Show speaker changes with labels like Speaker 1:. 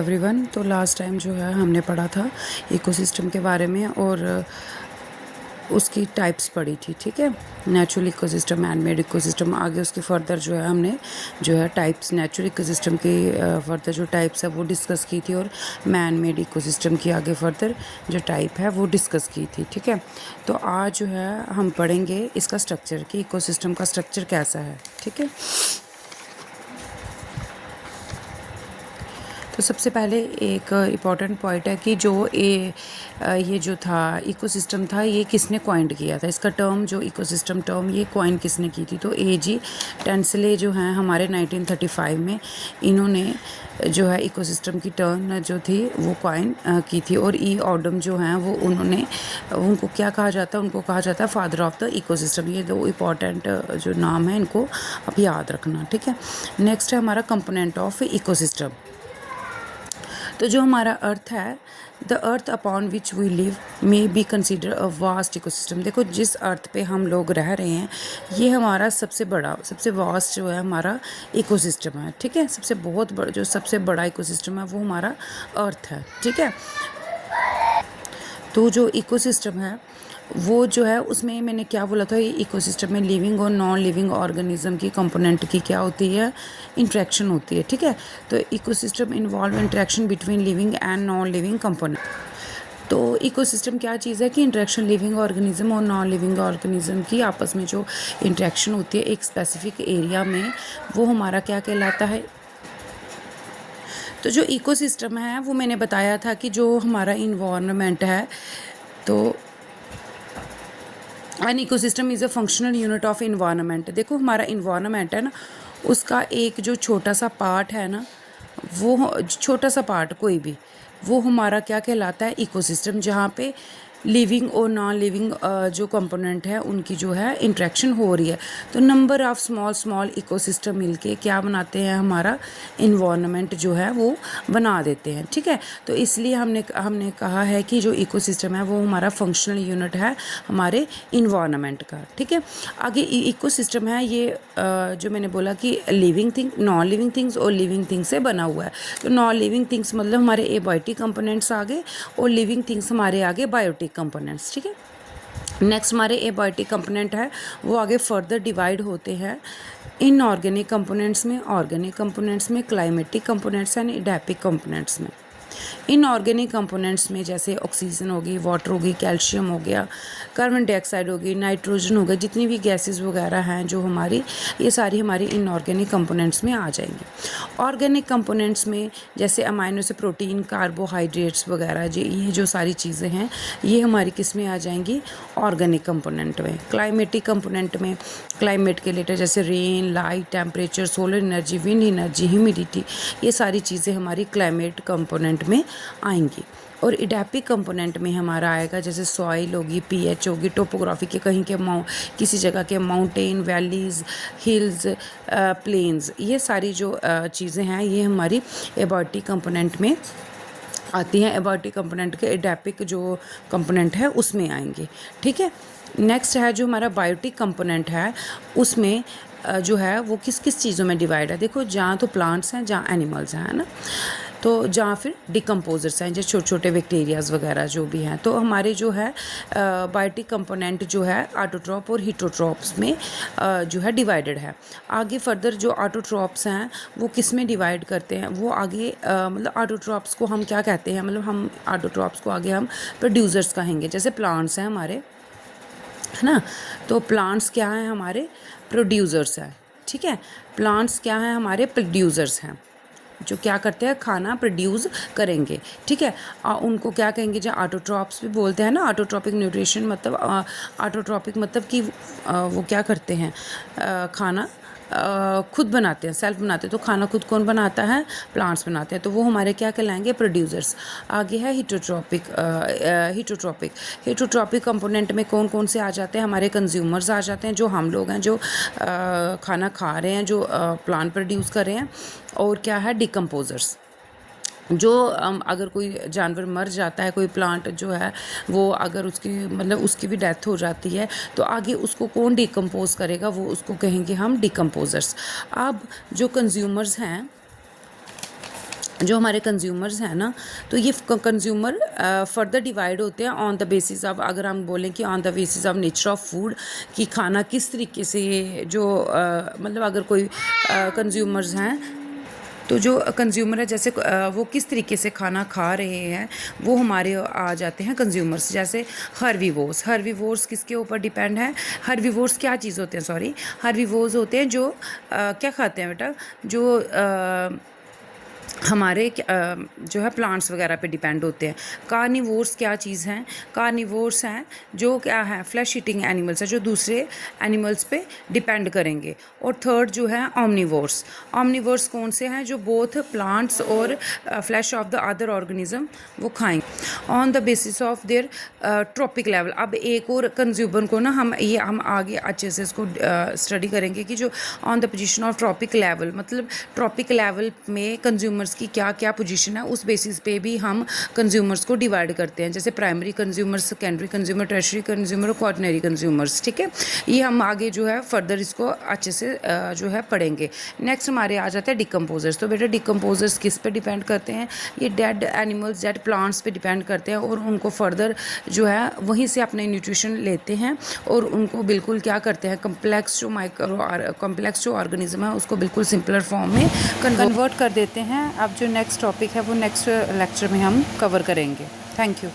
Speaker 1: Everyone. तो last time जो है हमने पढ़ा था इकोसिस्टम के बारे में और उसकी टाइप्स पढ़ी थी, ठीक है। Natural ecosystem, man made ecosystem. आगे उसके फर्दर जो है हमने जो है टाइप्स नेचुरल इकोसिस्टम की फर्दर जो टाइप्स है वो डिस्कस की थी और मैन मेड इकोसिस्टम की आगे फर्दर जो टाइप है वो डिस्कस की थी, ठीक है। तो आज जो है हम पढ़ेंगे इसका स्ट्रक्चर कि इकोसिस्टम का स्ट्रक्चर कैसा है, ठीक है। तो सबसे पहले एक इम्पॉर्टेंट पॉइंट है कि ये जो था इकोसिस्टम था, ये किसने कॉइंड किया था। इसका टर्म जो इकोसिस्टम टर्म ये कॉइन किसने की थी, तो A.G. टेंसले जो हैं हमारे 1935 में इन्होंने जो है इकोसिस्टम की टर्म जो थी वो कॉइन की थी। और E. ऑडम जो हैं वो उनको क्या कहा जाता है, उनको कहा जाता है फादर ऑफ द इकोसिस्टम। ये दो इम्पॉर्टेंट जो नाम है इनको आप याद रखना, ठीक है। नेक्स्ट है हमारा कंपोनेंट ऑफ इकोसिस्टम। तो जो हमारा अर्थ है, the earth upon which we live may be consider a vast ecosystem. देखो जिस अर्थ पे हम लोग रह रहे हैं ये हमारा सबसे वास्ट जो है हमारा इकोसिस्टम है, ठीक है। सबसे बड़ा इकोसिस्टम है वो हमारा अर्थ है, ठीक है। तो जो इकोसिस्टम है वो जो है उसमें मैंने क्या बोला था, ये इकोसिस्टम में लिविंग और नॉन लिविंग ऑर्गेनिज्म की कंपोनेंट की क्या होती है, इंटरेक्शन होती है, ठीक है। तो ecosystem involve interaction between living and non living component. तो इकोसिस्टम क्या चीज़ है कि इंटरेक्शन लिविंग ऑर्गेनिज्म और नॉन लिविंग ऑर्गेनिज्म की आपस में जो इंटरेक्शन होती है एक स्पेसिफिक एरिया में, वो हमारा क्या कहलाता है। तो जो इकोसिस्टम है वो मैंने बताया था कि जो हमारा इन्वायरमेंट है, तो an ecosystem is a functional unit of environment. देखो हमारा इन्वायरमेंट है ना, उसका एक जो छोटा सा पार्ट है ना, वो छोटा सा पार्ट कोई भी, वो हमारा क्या कहलाता है, इकोसिस्टम। जहाँ पे लिविंग और नॉन लिविंग जो कंपोनेंट है उनकी जो है इंटरेक्शन हो रही है। तो नंबर ऑफ़ स्मॉल इकोसिस्टम मिलके क्या बनाते हैं, हमारा इन्वायरमेंट जो है वो बना देते हैं, ठीक है। तो इसलिए हमने कहा है कि जो इकोसिस्टम है वो हमारा फंक्शनल यूनिट है हमारे इन्वायरमेंट का, ठीक है। आगे इकोसिस्टम है ये जो मैंने बोला कि living thing, non living things और लिविंग थिंग्स से बना हुआ है। तो नॉन लिविंग थिंग्स मतलब हमारे एबायोटिक कंपोनेंट्स आ गए और लिविंग थिंग्स हमारे आगे बायोटिक कंपोनेंट्स, ठीक है। नेक्स्ट हमारे एबायोटिक कंपोनेंट है वो आगे फर्दर डिवाइड होते हैं इनऑर्गेनिक कंपोनेंट्स में, ऑर्गेनिक कंपोनेंट्स में, climatic components and adipic components में। इनऑर्गेनिक कंपोनेंट्स में जैसे ऑक्सीजन होगी, वाटर होगी, कैल्शियम हो गया, कार्बन डाइऑक्साइड होगी, नाइट्रोजन हो गया, जितनी भी गैसेस वगैरह हैं जो हमारी, ये सारी हमारी इनऑर्गेनिक कंपोनेंट्स में आ जाएंगी। ऑर्गेनिक कंपोनेंट्स में जैसे अमाइनो से प्रोटीन, कार्बोहाइड्रेट्स वगैरह, ये जो सारी चीज़ें हैं ये हमारी किस में आ जाएंगी, ऑर्गेनिक कंपोनेंट में। क्लाइमेटिक कंपोनेंट में क्लाइमेट के रिलेटेड जैसे rain, light, temperature, solar energy, wind energy, humidity, ये सारी चीज़ें हमारी क्लाइमेट कंपोनेंट में आएंगी। और एडेपिक कंपोनेंट में हमारा आएगा जैसे सॉइल होगी, पीएच होगी, टोपोग्राफी के कहीं के किसी जगह के माउंटेन, वैलीज़, हिल्स, प्लेन्स, ये सारी जो चीज़ें हैं ये हमारी एबायोटिक कंपोनेंट में आती हैं। एबायोटिक कंपोनेंट के एडेपिक जो कंपोनेंट है उसमें आएंगे, ठीक है। नेक्स्ट है जो हमारा बायोटिक कंपोनेंट है, उसमें जो है वो किस किस चीज़ों में डिवाइड है। देखो जहाँ तो प्लांट्स हैं, जहाँ एनिमल्स हैं, है ना, तो जहाँ फिर डिकम्पोजर्स हैं जैसे छोटे छोटे बैक्टीरियाज वगैरह जो भी हैं। तो हमारे जो है बायोटिक कंपोनेंट जो है ऑटोट्रॉप और हिटोट्रॉप्स में जो है डिवाइडेड है। आगे फर्दर जो ऑटोट्रॉप्स हैं वो किस में डिवाइड करते हैं, वो आगे मतलब ऑटोट्रॉप्स को हम क्या कहते हैं, मतलब हम ऑटोट्रॉप्स को आगे हम प्रोड्यूसर्स कहेंगे। जैसे प्लांट्स हैं हमारे, है ना, तो प्लांट्स क्या हैं हमारे, प्रोड्यूसर्स हैं, ठीक है। प्लांट्स क्या हैं हमारे, प्रोड्यूसर्स हैं, जो क्या करते हैं, खाना प्रोड्यूस करेंगे, ठीक है। उनको क्या कहेंगे, जो ऑटोट्रॉप्स भी बोलते हैं ना, ऑटोट्रॉपिक न्यूट्रिशन मतलब ऑटोट्रॉपिक मतलब कि वो क्या करते हैं, खाना खुद बनाते हैं, सेल्फ बनाते हैं। तो खाना खुद कौन बनाता है, प्लांट्स बनाते हैं, तो वो हमारे क्या कहलाएंगे, प्रोड्यूसर्स। आगे है हिटोट्रॉपिक कंपोनेंट में कौन कौन से आ जाते हैं, हमारे कंज्यूमर्स आ जाते हैं, जो हम लोग हैं, जो खाना खा रहे हैं, जो प्लांट प्रोड्यूस कर रहे हैं। और क्या है, डिकम्पोजर्स, जो अगर कोई जानवर मर जाता है, कोई प्लांट जो है वो अगर उसकी भी डेथ हो जाती है, तो आगे उसको कौन डिकम्पोज करेगा, वो उसको कहेंगे हम डिकम्पोजर्स। अब जो कंज्यूमर्स हैं जो हमारे कंज्यूमर्स हैं ना, तो ये कंज्यूमर फर्दर डिवाइड होते हैं ऑन द बेसिस ऑफ, अगर हम बोलें कि on the basis of nature of food, कि खाना किस तरीके से जो मतलब अगर कोई कंज्यूमर्स हैं, तो जो कंज्यूमर है जैसे वो किस तरीके से खाना खा रहे हैं, वो हमारे आ जाते हैं कंज्यूमर्स। जैसे हर्बीवोर्स, हर्बीवोर्स किसके ऊपर डिपेंड है? हर्बीवोर्स क्या चीज़ होते हैं, सॉरी, हर्बीवोर्स होते हैं जो क्या खाते हैं बेटा, जो हमारे जो है प्लांट्स वगैरह पे डिपेंड होते हैं। कार्निवोर्स क्या चीज़ हैं? कार्निवोर्स हैं जो क्या है, फ्लैश ईटिंग एनिमल्स है, जो दूसरे एनिमल्स पे डिपेंड करेंगे। और थर्ड जो है ऑमनीवोर्स। ऑमनीवोर्स कौन से हैं? जो बोथ प्लांट्स और flash of the other organism वो खाएंगे on the basis of their trophic level. अब एक और कंज्यूमर को ना हम आगे अच्छे से इसको स्टडी करेंगे कि जो on the position of trophic level, मतलब ट्रॉपिक लेवल में कंज्यूमर्स की क्या क्या पोजीशन है, उस बेसिस पे भी हम कंज्यूमर्स को डिवाइड करते हैं, जैसे primary consumer, secondary consumer, tertiary consumer और क्वाटरनरी कंज्यूमर्स। ठीक है, ये हम आगे जो है फर्दर इसको अच्छे से जो है पढ़ेंगे। नेक्स्ट हमारे आ जाते हैं डिकम्पोजर्स। तो बेटा डिकम्पोजर्स किस पे डिपेंड करते हैं? ये डेड एनिमल्स, डेड प्लांट्स पे डिपेंड करते हैं और उनको फर्दर जो है वहीं से अपने न्यूट्रिशन लेते हैं और उनको बिल्कुल क्या करते हैं, कम्प्लेक्स जो ऑर्गेनिज्म है उसको बिल्कुल सिंपलर फॉर्म में कन्वर्ट कर देते हैं। अब जो नेक्स्ट टॉपिक है वो नेक्स्ट लेक्चर में हम कवर करेंगे। Thank you.